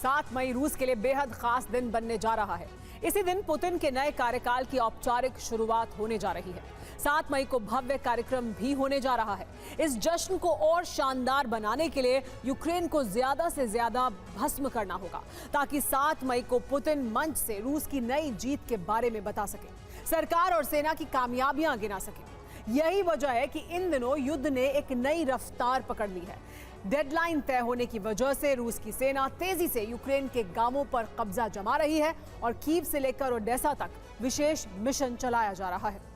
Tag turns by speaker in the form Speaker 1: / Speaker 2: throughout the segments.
Speaker 1: 7 मई रूस के लिए बेहद खास दिन बनने जा रहा है। इसी दिन पुतिन के नए कार्यकाल की औपचारिक शुरुआत होने जा रही है। 7 मई को भव्य कार्यक्रम भी होने जा रहा है। इस जश्न को और शानदार बनाने के लिए यूक्रेन को ज्यादा से ज्यादा भस्म करना होगा, ताकि 7 मई को पुतिन मंच से रूस की नई जीत के बारे में बता सके, सरकार और सेना की कामयाबियां गिना सके। यही वजह है कि इन दिनों युद्ध ने एक नई रफ्तार पकड़ ली है। डेडलाइन तय होने की वजह से रूस की सेना तेजी से यूक्रेन के गांवों पर कब्जा जमा रही है और कीव से लेकर ओडेसा तक विशेष मिशन चलाया जा रहा है।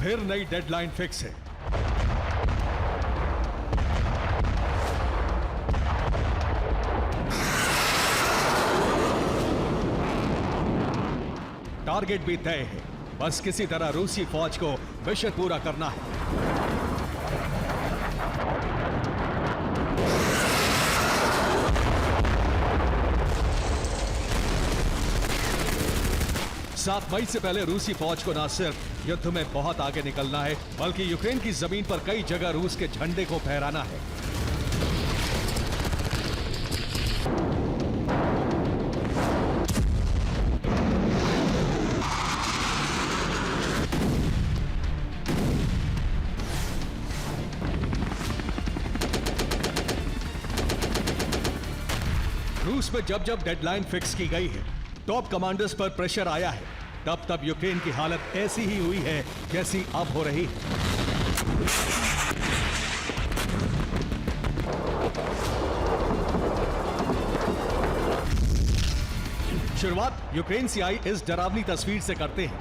Speaker 2: फिर नई डेडलाइन फिक्स है। टारगेट भी तय है, बस किसी तरह रूसी फौज को मिशन पूरा करना है। सात मई से पहले रूसी फौज को न सिर्फ युद्ध में बहुत आगे निकलना है, बल्कि यूक्रेन की जमीन पर कई जगह रूस के झंडे को फहराना है। रूस में जब जब डेडलाइन फिक्स की गई है, टॉप कमांडर्स पर प्रेशर आया है, तब तब यूक्रेन की हालत ऐसी ही हुई है जैसी अब हो रही है। शुरुआत यूक्रेन से आई इस डरावनी तस्वीर से करते हैं।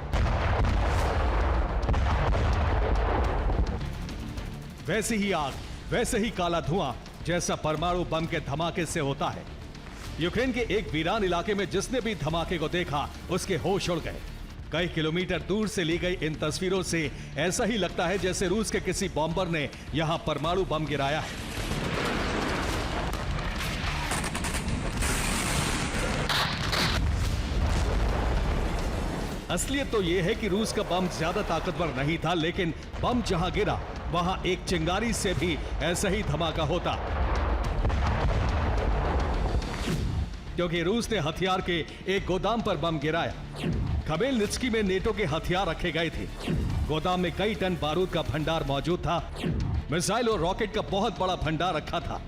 Speaker 2: वैसी ही आग, वैसे ही काला धुआं जैसा परमाणु बम के धमाके से होता है। यूक्रेन के एक वीरान इलाके में जिसने भी धमाके को देखा उसके होश उड़ गए। कई किलोमीटर दूर से ली गई इन तस्वीरों से ऐसा ही लगता है जैसे रूस के किसी बॉम्बर ने यहां परमाणु बम गिराया है। असलियत तो यह है कि रूस का बम ज्यादा ताकतवर नहीं था, लेकिन बम जहां गिरा वहां एक चिंगारी से भी ऐसा ही धमाका होता, क्योंकि रूस ने हथियार के एक गोदाम पर बम गिराया। खमेलनित्स्की में नेटो के हथियार रखे गए थे। गोदाम में कई टन बारूद का भंडार मौजूद था। मिसाइल और रॉकेट का बहुत बड़ा भंडार रखा था।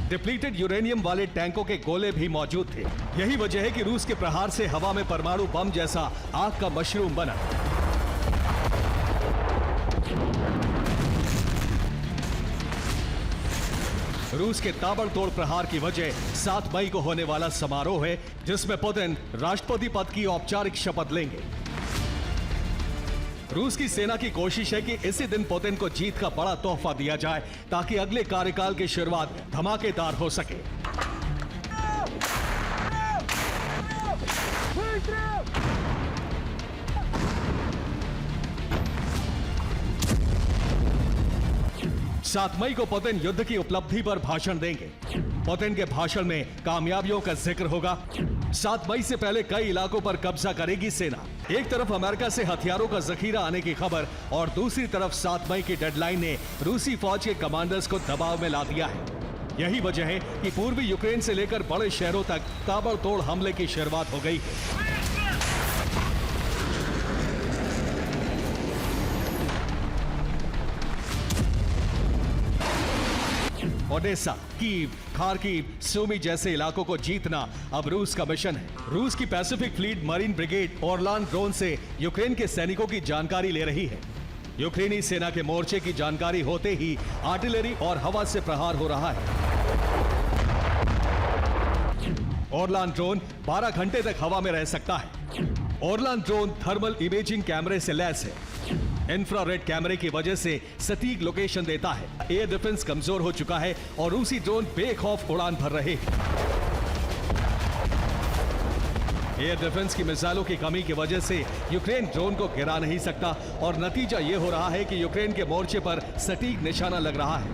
Speaker 2: डिप्लीटेड यूरेनियम वाले टैंकों के गोले भी मौजूद थे। यही वजह है कि रूस के प्रहार से हवा में परमाणु बम जैसा आग का मशरूम बना। रूस के ताबड़तोड़ प्रहार की वजह 7 मई को होने वाला समारोह है, जिसमें पुतिन राष्ट्रपति पद की औपचारिक शपथ लेंगे। रूस की सेना की कोशिश है कि इसी दिन पुतिन को जीत का बड़ा तोहफा दिया जाए, ताकि अगले कार्यकाल की शुरुआत धमाकेदार हो सके। सात मई को पुतिन युद्ध की उपलब्धि पर भाषण देंगे। पुतिन के भाषण में कामयाबियों का जिक्र होगा। 7 मई से पहले कई इलाकों पर कब्जा करेगी सेना। एक तरफ अमेरिका से हथियारों का जखीरा आने की खबर और दूसरी तरफ 7 मई की डेडलाइन ने रूसी फौज के कमांडर्स को दबाव में ला दिया है। यही वजह है कि पूर्वी यूक्रेन से लेकर बड़े शहरों तक ताबड़तोड़ हमले की शुरुआत हो गई है। ओडेसा, कीव, खार्किव, सूमी जैसे इलाकों को जीतना अब रूस का मिशन है। रूस की Pacific fleet marine brigade Orlan drone से यूक्रेन के सैनिकों की जानकारी ले रही है। यूक्रेनी सेना के मोर्चे की जानकारी होते ही आर्टिलरी और हवा से प्रहार हो रहा है। ओरलान ड्रोन 12 घंटे तक हवा में रह सकता है। ओरलान ड्रोन थर्मल इमेजिंग कैमरे से लैस है। इंफ्रारेड कैमरे की वजह से सटीक लोकेशन देता है। एयर डिफेंस कमजोर हो चुका है और रूसी ड्रोन बेखौफ उड़ान भर रहे हैं। एयर डिफेंस की मिसाइलों की कमी की वजह से यूक्रेन ड्रोन को गिरा नहीं सकता और नतीजा यह हो रहा है कि यूक्रेन के मोर्चे पर सटीक निशाना लग रहा है।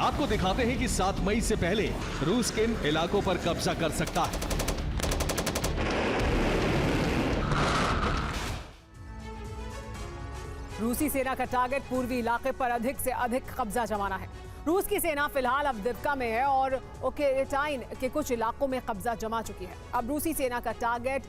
Speaker 2: आपको दिखाते हैं कि 7 मई से पहले रूस किन इलाकों पर कब्जा कर सकता है।
Speaker 1: रूसी सेना का टारगेट पूर्वी इलाके पर अधिक से अधिक कब्जा जमाना है। रूस की सेना फिलहाल अवदिव्का में है और ओकेरेटाइन के कुछ इलाकों में कब्जा जमा चुकी है। अब रूसी सेना का टारगेट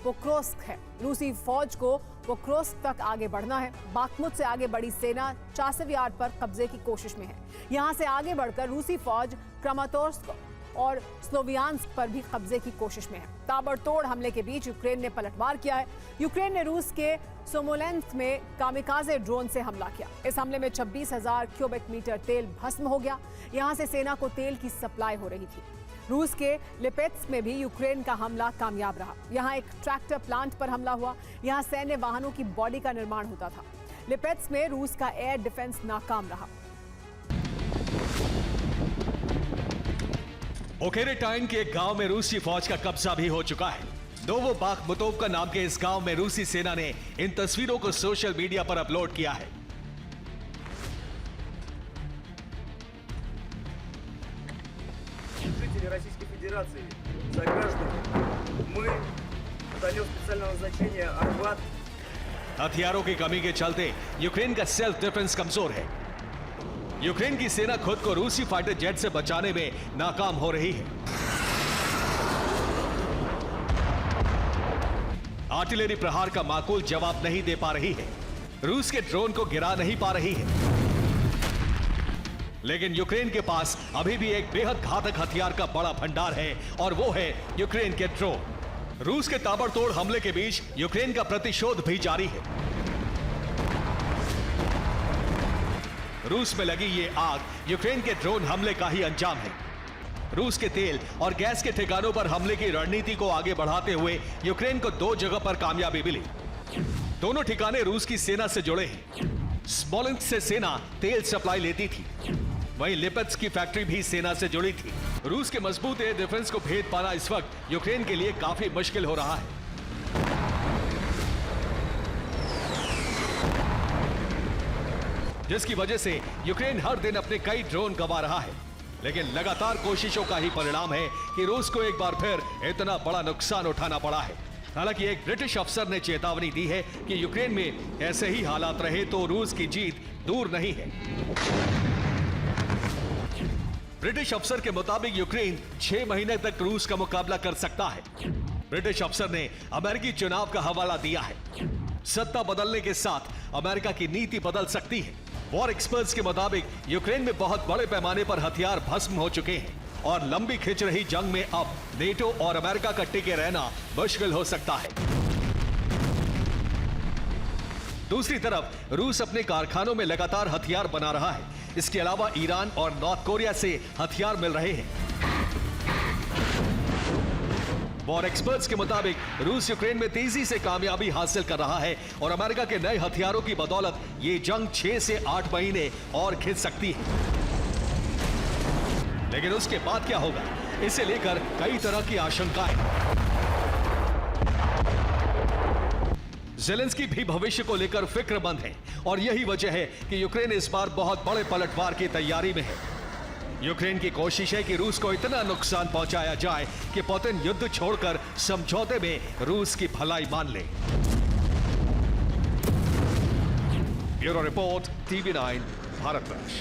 Speaker 1: पोक्रोस्क है। रूसी फौज को पोक्रोस्क तक आगे बढ़ना है। बाखमुत से आगे बढ़ी सेना चासिव यार्ड पर कब्जे की कोशिश में है। यहां से आगे बढ़कर रूसी फौज क्रामातोर्स्क और स्लोवियांस्क पर भी कब्जे की कोशिश में है। ताबड़तोड़ हमले के बीच यूक्रेन ने पलटवार किया है। यूक्रेन ने रूस के सोमोलेंस्क में कामिकाजे ड्रोन से हमला किया। इस हमले में 26,000 क्यूबिक मीटर तेल भस्म हो गया। यहां से सेना को तेल की सप्लाई हो रही थी। रूस के लिपेत्स्क में भी यूक्रेन का हमला कामयाब रहा। यहां एक ट्रैक्टर प्लांट पर हमला हुआ। यहां सैन्य वाहनों की बॉडी का निर्माण होता था। लिपेत्स्क में रूस का एयर डिफेंस नाकाम रहा।
Speaker 2: ओकेरेटाइन के एक गांव में रूसी फौज का कब्जा भी हो चुका है। नोवोबाखमुतोव्का नाम के इस गांव में रूसी सेना ने इन तस्वीरों को सोशल मीडिया पर अपलोड किया है।
Speaker 3: Жители Российской Федерации, сограждане, мы, батальон специального назначения «Арбат»,
Speaker 2: हथियारों की कमी के चलते यूक्रेन का सेल्फ डिफेंस कमजोर है। यूक्रेन की सेना खुद को रूसी फाइटर जेट से बचाने में नाकाम हो रही है। आर्टिलरी प्रहार का माकूल जवाब नहीं दे पा रही है। रूस के ड्रोन को गिरा नहीं पा रही है। लेकिन यूक्रेन के पास अभी भी एक बेहद घातक हथियार का बड़ा भंडार है और वो है यूक्रेन के ड्रोन। रूस के ताबड़तोड़ हमले के बीच यूक्रेन का प्रतिशोध भी जारी है। रूस में लगी ये आग यूक्रेन के ड्रोन हमले का ही अंजाम है। रूस के तेल और गैस के ठिकानों पर हमले की रणनीति को आगे बढ़ाते हुए यूक्रेन को 2 जगह पर कामयाबी मिली। दोनों ठिकाने रूस की सेना से जुड़े हैं। स्मोलेंस्क से सेना तेल सप्लाई लेती थी, वहीं लिपेत्स्क की फैक्ट्री भी सेना से जुड़ी थी। रूस के मजबूत एयर डिफेंस को भेद पाना इस वक्त यूक्रेन के लिए काफी मुश्किल हो रहा है। जिसकी वजह से यूक्रेन हर दिन अपने कई ड्रोन गंवा रहा है। लेकिन लगातार कोशिशों का ही परिणाम है कि रूस को एक बार फिर इतना बड़ा नुकसान उठाना पड़ा है। हालांकि एक ब्रिटिश अफसर ने चेतावनी दी है कि यूक्रेन में ऐसे ही हालात रहे तो रूस की जीत दूर नहीं है। ब्रिटिश अफसर के मुताबिक यूक्रेन 6 महीने तक रूस का मुकाबला कर सकता है। ब्रिटिश अफसर ने अमेरिकी चुनाव का हवाला दिया है। सत्ता बदलने के साथ अमेरिका की नीति बदल सकती है। वॉर एक्सपर्ट्स के मुताबिक यूक्रेन में बहुत बड़े पैमाने पर हथियार भस्म हो चुके हैं और लंबी खिंच रही जंग में अब नेटो और अमेरिका का टिके रहना मुश्किल हो सकता है। दूसरी तरफ रूस अपने कारखानों में लगातार हथियार बना रहा है। इसके अलावा ईरान और नॉर्थ कोरिया से हथियार मिल रहे हैं। वॉर एक्सपर्ट्स के मुताबिक रूस यूक्रेन में तेजी से कामयाबी हासिल कर रहा है और अमेरिका के नए हथियारों की बदौलत ये जंग 6 से 8 महीने और खिंच सकती है। लेकिन उसके बाद क्या होगा, इसे लेकर कई तरह की आशंकाएं। ज़ेलेंस्की भी भविष्य को लेकर फिक्रमंद है और यही वजह है कि यूक्रेन इस बार बहुत बड़े पलटवार की तैयारी में है। यूक्रेन की कोशिश है कि रूस को इतना नुकसान पहुंचाया जाए कि पुतिन युद्ध छोड़कर समझौते में रूस की भलाई मान ले। Bureau report, TV9 Bharatvarsh.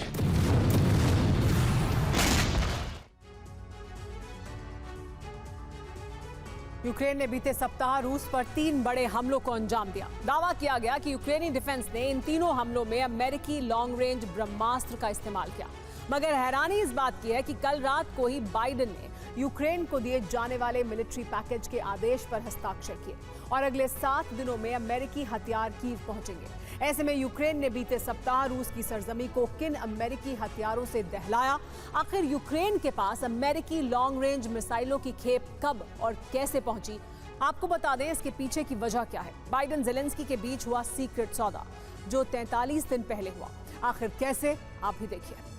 Speaker 1: Ukraine ने बीते सप्ताह रूस पर 3 बड़े हमलों को अंजाम दिया। दावा किया गया कि यूक्रेनी डिफेंस ने इन तीनों हमलों में अमेरिकी लॉन्ग रेंज ब्रह्मास्त्र का इस्तेमाल किया। मगर हैरानी इस बात की है कि कल रात को ही बाइडेन ने यूक्रेन को दिए जाने वाले मिलिट्री पैकेज के आदेश पर हस्ताक्षर किए और अगले 7 दिनों में अमेरिकी हथियार कीव पहुंचेंगे। ऐसे में यूक्रेन ने बीते सप्ताह रूस की सरजमी को किन अमेरिकी हथियारों से दहलाया? आखिर यूक्रेन के पास अमेरिकी लॉन्ग रेंज मिसाइलों की खेप कब और कैसे पहुंची? आपको बता दें इसके पीछे की वजह क्या है। बाइडेन ज़ेलेंस्की के बीच हुआ सीक्रेट सौदा जो 43 दिन पहले हुआ। आखिर कैसे, आप भी देखिए।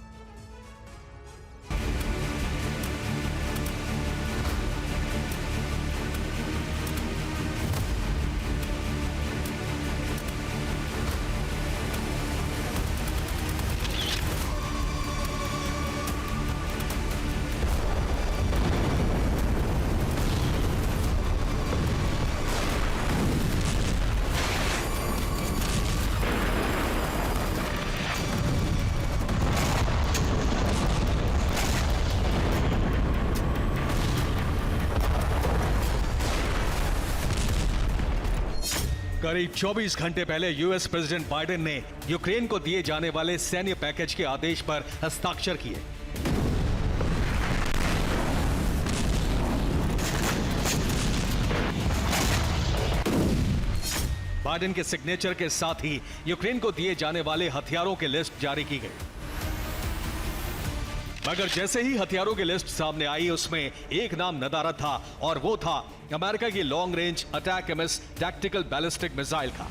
Speaker 2: करीब 24 घंटे पहले यूएस प्रेसिडेंट बाइडेन ने यूक्रेन को दिए जाने वाले सैन्य पैकेज के आदेश पर हस्ताक्षर किए। बाइडेन के सिग्नेचर के साथ ही यूक्रेन को दिए जाने वाले हथियारों की लिस्ट जारी की गई। मगर जैसे ही हथियारों की लिस्ट सामने आई, उसमें एक नाम नदारद था और वो था अमेरिका की long range attack MS tactical ballistic missile का।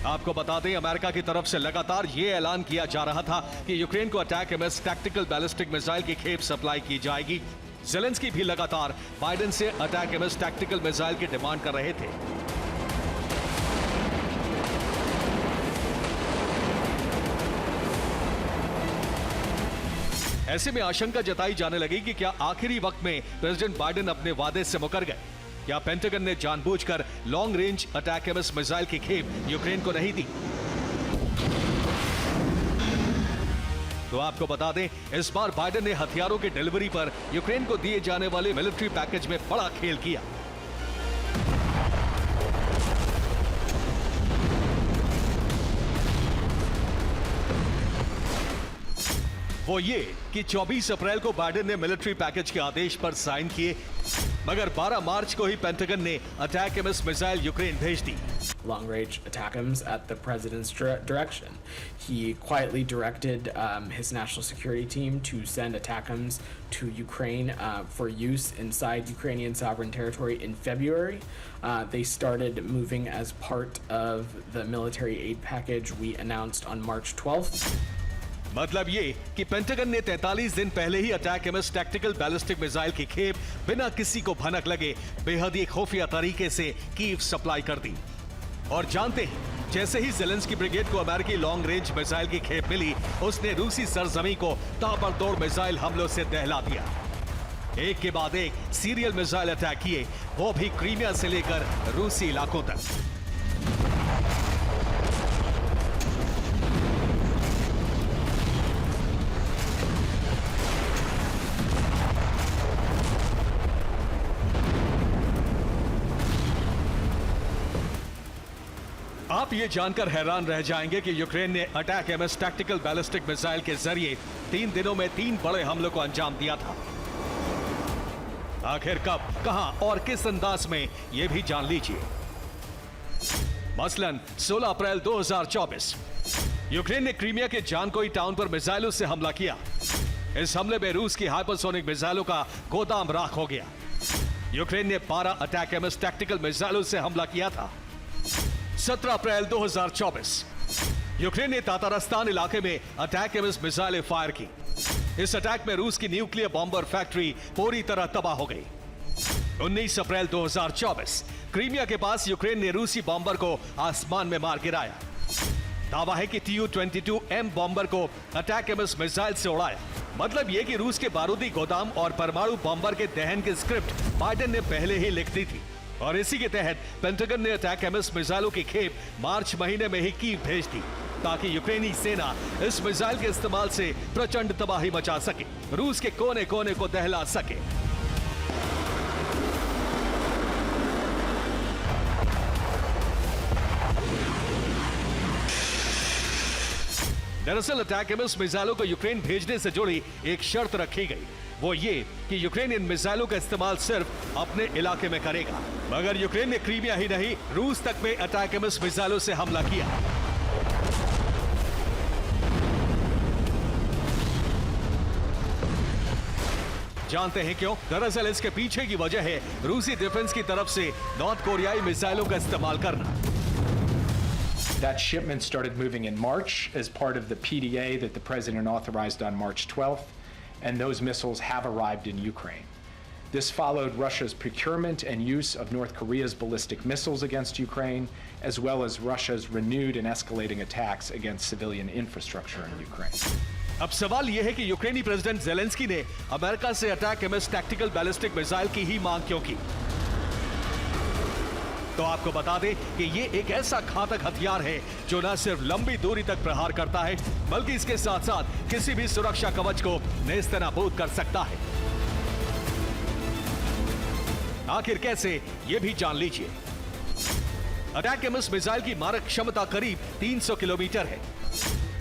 Speaker 2: आपको बता दें, अमेरिका की तरफ से लगातार यह ऐलान किया जा रहा था कि यूक्रेन को attack MS tactical ballistic missile की खेप सप्लाई की जाएगी। ज़ेलेंस्की भी लगातार बाइडेन से अटैक एमएस टैक्टिकल मिसाइल की डिमांड कर रहे थे। ऐसे में आशंका जताई जाने लगी कि क्या आखिरी वक्त में प्रेसिडेंट बाइडेन अपने वादे से मुकर गए? क्या पेंटागन ने जानबूझकर long range attack MS missile की खेप यूक्रेन को नहीं दी? तो आपको बता दें, इस बार बाइडेन ने हथियारों की डिलीवरी पर यूक्रेन को दिए जाने वाले मिलिट्री पैकेज में बड़ा खेल किया। वो ये कि 24 अप्रैल को बाइडेन ने मिलिट्री पैकेज के आदेश पर साइन किए, मगर 12 मार्च को ही पेंटागन ने अटैक एमएस मिसाइल यूक्रेन भेज दी।
Speaker 4: long-range ATACMS at the president's direction. He quietly directed his national security team to send ATACMS to Ukraine for use inside Ukrainian sovereign territory in February. They started moving as part of the military aid package we announced on March 12th.
Speaker 2: मतलब ये कि pentagon ने 43 दिन पहले ही ATACMS tactical ballistic missile की खेप बिना किसी को भनक लगे बेहद ही खुफिया तरीके से कीव सप्लाई कर दी। और जानते हैं, जैसे ही ज़ेलेंस्की ब्रिगेड को अमेरिकी लॉन्ग रेंज मिसाइल की खेप मिली, उसने रूसी सरजमी को ताबड़तोड़ मिसाइल हमलों से दहला दिया। एक के बाद एक सीरियल मिसाइल अटैक किए, वो भी क्रीमिया से लेकर रूसी इलाकों तक। आप ये जानकर हैरान रह जाएंगे कि यूक्रेन ने attack MS tactical ballistic missile के जरिए 3 दिनों में 3 बड़े हमलों को अंजाम दिया था। आखिर कब, कहां और किस अंदाज में, यह भी जान लीजिए। मसलन 16 अप्रैल 2024 यूक्रेन ने क्रीमिया के जानकोई टाउन पर मिसाइलों से हमला किया। इस हमले में रूस की हाइपरसोनिक मिसाइलों का गोदाम राख हो गया। यूक्रेन ने 12 अटैक एमएस टैक्टिकल मिसाइलों से हमला किया था। 17 अप्रैल 2024 यूक्रेन ने तातारस्तान इलाके में अटैक एमएस मिसाइलें फायर की। इस अटैक में रूस की न्यूक्लियर बॉम्बर फैक्ट्री पूरी तरह तबाह हो गई। 19 अप्रैल 2024 क्रीमिया के पास यूक्रेन ने रूसी बॉम्बर को आसमान में मार गिराया। दावा है कि Tu-22M बॉम्बर को अटैक एमएस मिसाइल से उड़ाया। मतलब यह कि रूस के बारूदी गोदाम और परमाणु बॉम्बर के दहन की स्क्रिप्ट बाइडेन ने पहले ही लिख दी थी, और इसी के तहत पेंटागन ने अटैक एमएस मिसाइलों की खेप मार्च महीने में ही कीव भेज दी, ताकि यूक्रेनी सेना इस मिसाइल के इस्तेमाल से प्रचंड तबाही मचा सके, रूस के कोने कोने को दहला सके। दरअसल अटैक एमएस मिसाइलों को यूक्रेन भेजने से जुड़ी एक शर्त रखी गई, वो ये कि यूक्रेन इन मिसाइलों का इस्तेमाल सिर्फ अपने इलाके में करेगा। मगर यूक्रेन ने क्रीमिया ही नहीं, रूस तक में अटैक एमएस मिसाइलों से हमला किया। जानते हैं क्यों? दरअसल इसके पीछे की वजह है रूसी डिफेंस की तरफ से नॉर्थ कोरियाई मिसाइलों का इस्तेमाल करना।
Speaker 5: That shipment started moving in March as part of the PDA that the president authorized on March 12th, and those missiles have arrived in Ukraine. This followed Russia's procurement and use of North Korea's ballistic missiles against Ukraine, as well as Russia's renewed and escalating attacks against civilian infrastructure in Ukraine.
Speaker 2: अब सवाल यह है कि यूक्रेनी president Zelensky ने America से attack MS tactical ballistic missile की ही मांग क्यों की? तो आपको बता दें कि ये एक ऐसा घातक हथियार है जो न सिर्फ लंबी दूरी तक प्रहार करता है, बल्कि इसके साथ साथ किसी भी सुरक्षा कवच को नेस्तनाबूद कर सकता है। आखिर कैसे, ये भी जान लीजिए। अटैकम्स मिसाइल की मारक क्षमता करीब 300 किलोमीटर है।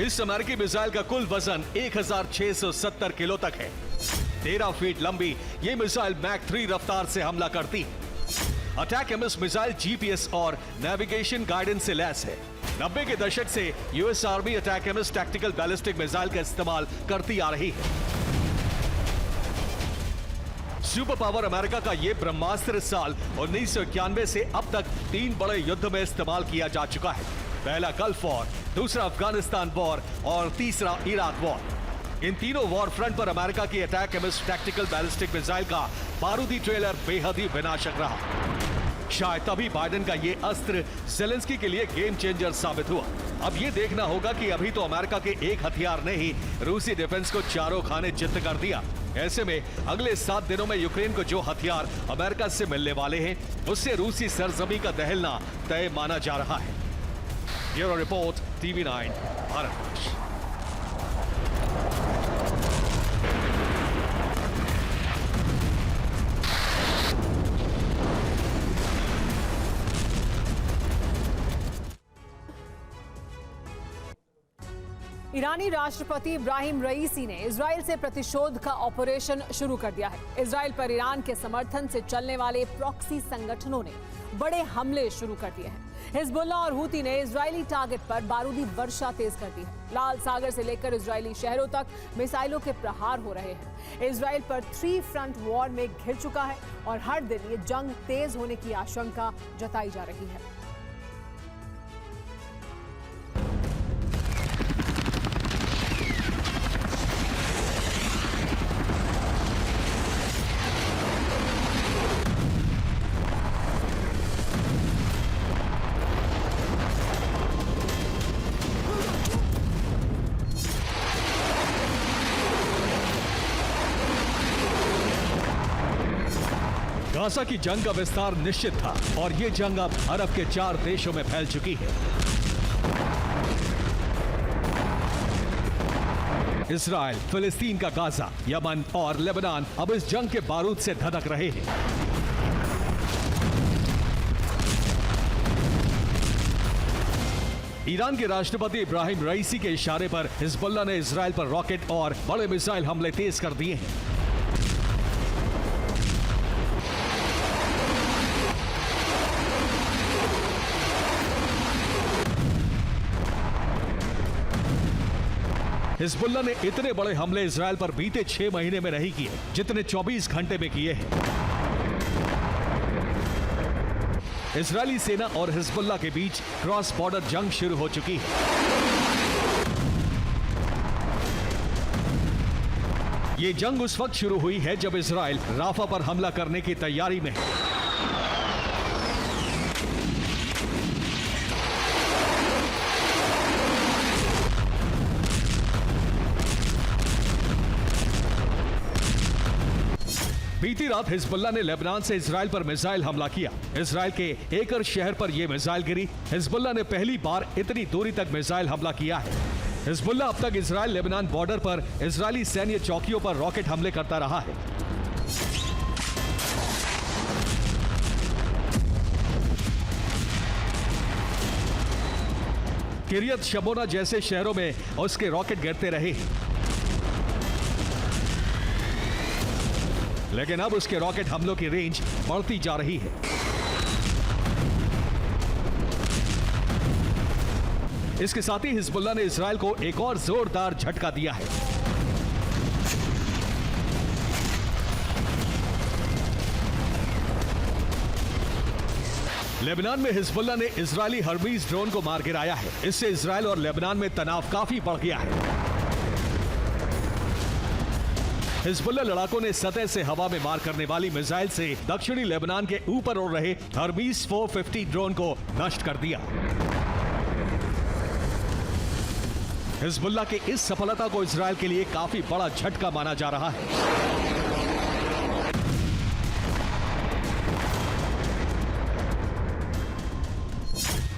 Speaker 2: इस अमेरिकी मिसाइल का कुल वजन 1670 किलो तक है। 13 फीट लंबी ये मिसाइल मैक 3 रफ्तार से हमला करती है। अटैकम्स मिसाइल जीपीएस और नेविगेशन गाइडेंस से लैस है। 90 के दशक से US army ATACMS tactical ballistic missile का इस्तेमाल करती आ रही है। सुपर पावर अमेरिका का यह ब्रह्मास्त्र साल 1991 से अब तक 3 बड़े युद्ध में इस्तेमाल किया जा चुका है। पहला गल्फ वॉर, दूसरा अफगानिस्तान वॉर और तीसरा इराक वॉर। इन तीनों वॉर फ्रंट पर अमेरिका की अटैकम्स टैक्टिकल बैलिस्टिक मिसाइल का बारूदी ट्रेलर बेहद ही विनाशक रहा। शायद तभी बाइडेन का ये अस्त्र ज़ेलेंस्की के लिए गेम चेंजर साबित हुआ। अब ये देखना होगा कि अभी तो अमेरिका के एक हथियार ने ही रूसी डिफेंस को चारों खाने चित्त कर दिया। ऐसे में अगले 7 दिनों में यूक्रेन को जो हथियार अमेरिका से मिलने वाले हैं, उससे रूसी सरजमी का दहलना तय माना जा रहा है। Bureau report, TV9 Bharat.
Speaker 1: ईरानी राष्ट्रपति इब्राहिम रईसी ने इजराइल से प्रतिशोध का ऑपरेशन शुरू कर दिया है। इजराइल पर ईरान के समर्थन से चलने वाले प्रॉक्सी संगठनों ने बड़े हमले शुरू कर दिए हैं। हिजबुल्लाह और हूती ने इजरायली टारगेट पर बारूदी वर्षा तेज कर दी है। लाल सागर से लेकर इजरायली शहरों तक मिसाइलों के प्रहार हो रहे हैं। इजराइल पर 3 फ्रंट वॉर में घिर चुका है और हर दिन ये जंग तेज होने की आशंका जताई जा रही है।
Speaker 2: गाजा की जंग का विस्तार निश्चित था और ये जंग अब अरब के 4 देशों में फैल चुकी है। इजराइल, फिलिस्तीन का गाजा, यमन और लेबनान अब इस जंग के बारूद से धधक रहे हैं। ईरान के राष्ट्रपति इब्राहिम रईसी के इशारे पर हिजबुल्लाह ने इजराइल पर रॉकेट और बड़े मिसाइल हमले तेज कर दिए हैं। हिजबुल्लाह ने इतने बड़े हमले इजराइल पर बीते 6 महीने में नहीं किए जितने 24 घंटे में किए हैं। इजरायली सेना और हिजबुल्लाह के बीच क्रॉस बॉर्डर जंग शुरू हो चुकी है। ये जंग उस वक्त शुरू हुई है जब इजराइल राफा पर हमला करने की तैयारी में है। बीती रात हिजबुल्लाह ने लेबनान से इजराइल पर मिसाइल हमला किया। इजराइल के एकर शहर पर यह मिसाइल गिरी। हिजबुल्लाह ने पहली बार इतनी दूरी तक मिसाइल हमला किया है। हिजबुल्लाह अब तक इजराइल लेबनान बॉर्डर पर इजरायली सैन्य चौकियों पर रॉकेट हमले करता रहा है। किरियत शमोना जैसे शहरों में उसके रॉकेट गिरते रहे, लेकिन अब उसके रॉकेट हमलों की रेंज बढ़ती जा रही है। इसके साथ ही हिजबुल्लाह ने इजराइल को एक और जोरदार झटका दिया है। लेबनान में हिजबुल्लाह ने इजरायली हर्मीज ड्रोन को मार गिराया है। इससे इजराइल और लेबनान में तनाव काफी बढ़ गया है। हिजबुल्लाह लड़ाकों ने सतह से हवा में मार करने वाली मिसाइल से दक्षिणी लेबनान के ऊपर उड़ रहे हर्मीज 450 ड्रोन को नष्ट कर दिया। हिजबुल्लाह की इस सफलता को इजराइल के लिए काफी बड़ा झटका माना जा रहा है।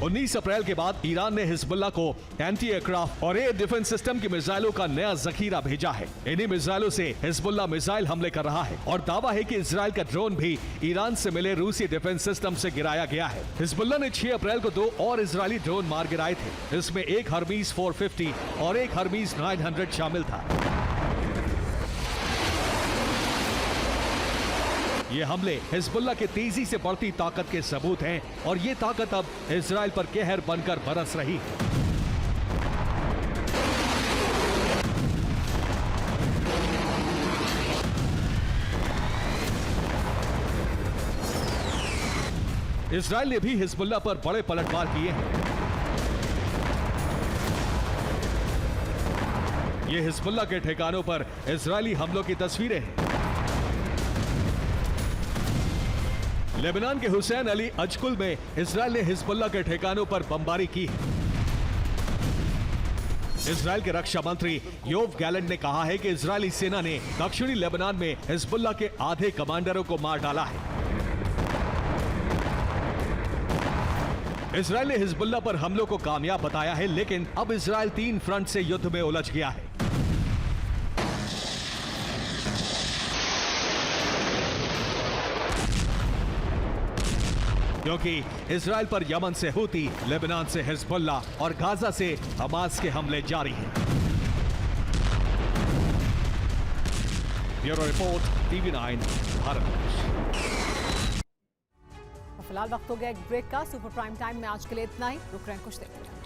Speaker 2: 19 अप्रैल के बाद ईरान ने हिजबुल्लाह को एंटी एयरक्राफ्ट और एयर डिफेंस सिस्टम की मिसाइलों का नया जखीरा भेजा है। इन्हीं मिसाइलों से हिजबुल्लाह मिसाइल हमले कर रहा है और दावा है कि इजराइल का ड्रोन भी ईरान से मिले रूसी डिफेंस सिस्टम से गिराया गया है। हिजबुल्लाह ने 6 अप्रैल को 2 और इजरायली ड्रोन मार गिराए थे। इसमें एक हर्मीज 450 और एक हर्मीज 900 शामिल था। ये हमले हिजबुल्लाह के तेजी से बढ़ती ताकत के सबूत हैं और ये ताकत अब इजराइल पर कहर बनकर बरस रही है। इजराइल ने भी हिजबुल्लाह पर बड़े पलटवार किए हैं। ये हिजबुल्लाह के ठिकानों पर इजरायली हमलों की तस्वीरें हैं। लेबनान के हुसैन अली अजकुल में इजराइल ने हिजबुल्लाह के ठिकानों पर बमबारी की है। इजराइल के रक्षा मंत्री योव गैलेंट ने कहा है कि इजरायली सेना ने दक्षिणी लेबनान में हिजबुल्लाह के आधे कमांडरों को मार डाला है। इजराइल ने हिजबुल्लाह पर हमलों को कामयाब बताया है, लेकिन अब इजराइल 3 फ्रंट से युद्ध में उलझ गया है। क्योंकि इजराइल पर यमन से हूती, लेबनान से हिजबुल्लाह और गाजा से हमास के हमले जारी हैं। Bureau report, TV9 Bharat.
Speaker 1: फिलहाल वक्त हो गया एक ब्रेक का। सुपर प्राइम टाइम में आज के लिए इतना ही। रुक रहे हैं कुछ देर।